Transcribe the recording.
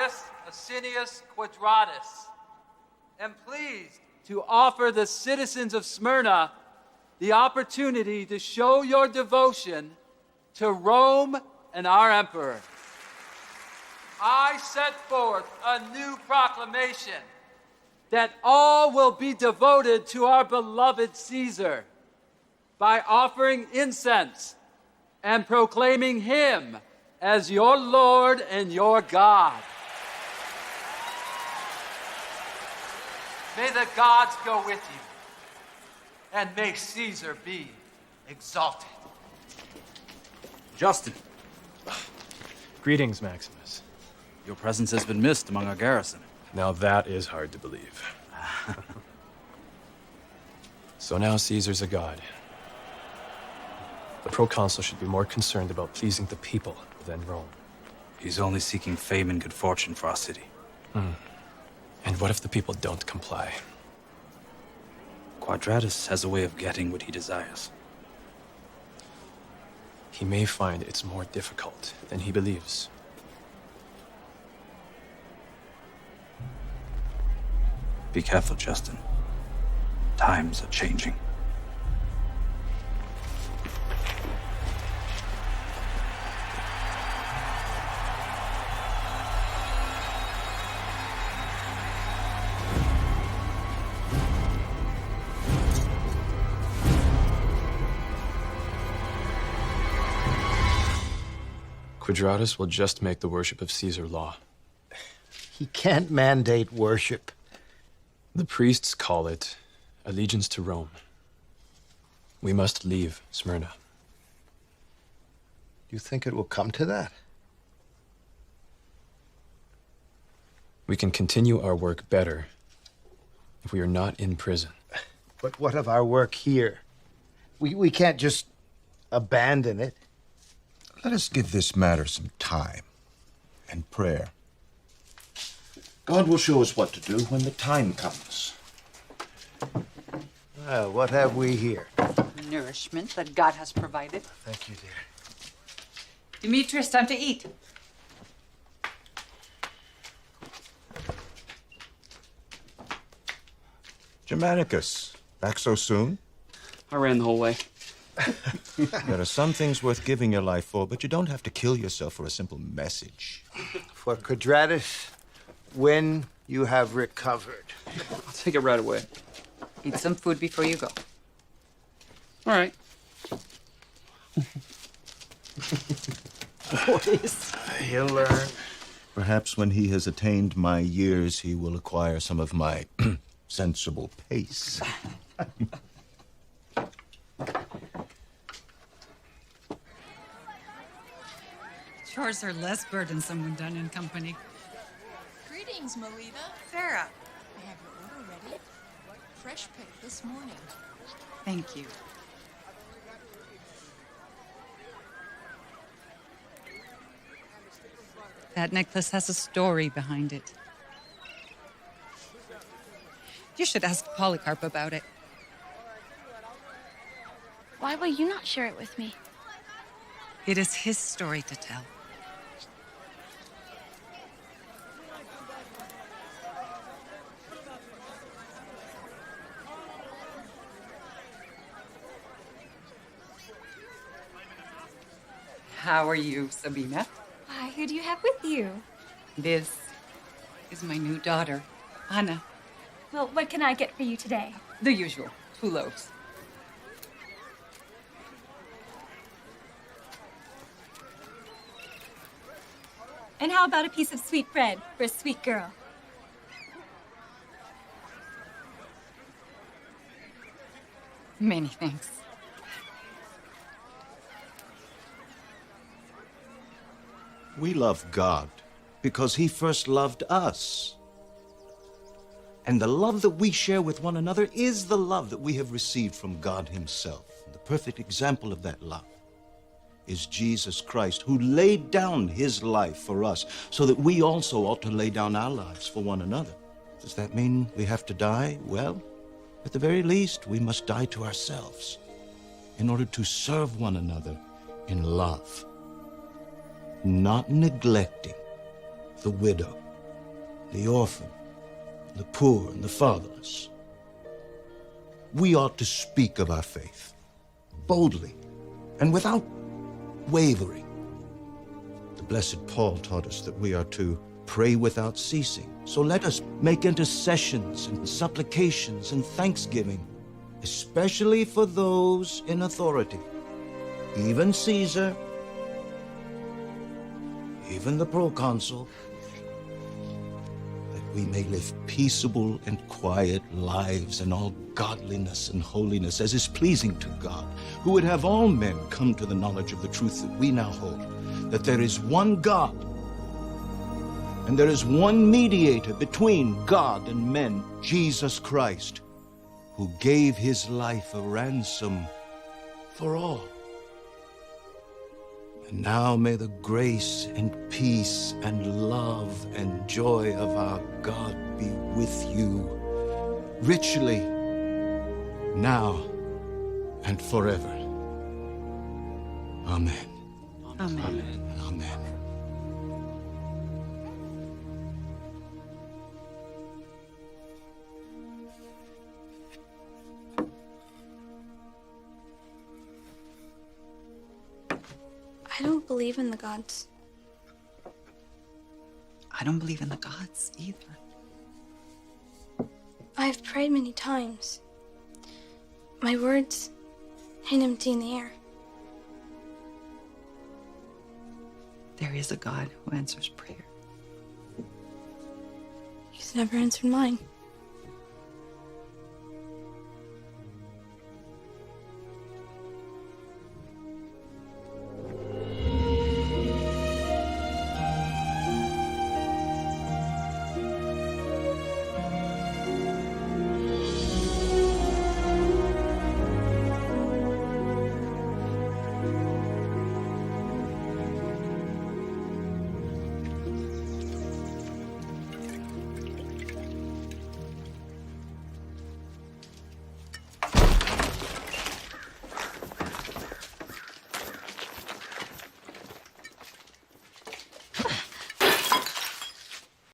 Gaius Asinius Quadratus, am pleased to offer the citizens of Smyrna the opportunity to show your devotion to Rome and our emperor. I set forth a new proclamation that all will be devoted to our beloved Caesar by offering incense and proclaiming him as your Lord and your God. May the gods go with you, and may Caesar be exalted. Justin, Greetings, Maximus. your presence has been missed among our garrison. Now that is hard to believe. So now Caesar's a god. The proconsul should be more concerned about pleasing the people than Rome. He's only seeking fame and good fortune for our city. And what if the people don't comply? Quadratus has a way of getting what he desires. He may find it's more difficult than he believes. Be careful, Justin. Times are changing. Quadratus will just make the worship of Caesar law. He can't mandate worship. The priests call it allegiance to Rome. We must leave Smyrna. Do you think it will come to that? We can continue our work better if we are not in prison. But what of our work here? We can't just abandon it. Let us give this matter some time and prayer. God will show us what to do when the time comes. Well, what have we here? Nourishment that God has provided. Thank you, dear. Demetrius, time to eat. Germanicus, back so soon? I ran the whole way. There are some things worth giving your life for, but you don't have to kill yourself for a simple message. For Quadratus, when you have recovered. I'll take it right away. Eat some food before you go. All right. Boys. He'll learn. Perhaps when he has attained my years, he will acquire some of my sensible pace. Chores are less burdensome when done in company. Greetings, Melita. Sarah. I have your order ready. Fresh picked this morning. Thank you. That necklace has a story behind it. You should ask Polycarp about it. Why will you not share it with me? It is his story to tell. How are you, Sabina? Why, who do you have with you? This is my new daughter, Anna. Well, what can I get for you today? The usual. 2 loaves. And how about a piece of sweet bread for a sweet girl? Many thanks. We love God because he first loved us. And the love that we share with one another is the love that we have received from God himself. The perfect example of that love is Jesus Christ, who laid down his life for us so that we also ought to lay down our lives for one another. Does that mean we have to die? Well, at the very least, we must die to ourselves in order to serve one another in love, not neglecting the widow the orphan, the poor, and the fatherless. We ought to speak of our faith boldly and without wavering. The blessed Paul taught us that we are to pray without ceasing. So let us make intercessions and supplications and thanksgiving, especially for those in authority, even Caesar, even the proconsul, that we may live peaceable and quiet lives in all godliness and holiness, as is pleasing to God, who would have all men come to the knowledge of the truth that we now hold, that there is one God, and there is one mediator between God and men, Jesus Christ, who gave his life a ransom for all. And now may the grace and peace and love and joy of our God be with you richly, now and forever. Amen. Amen. Amen. Amen. I don't believe in the gods. I don't believe in the gods either. I've prayed many times. My words hang empty in the air. There is a God who answers prayer. He's never answered mine.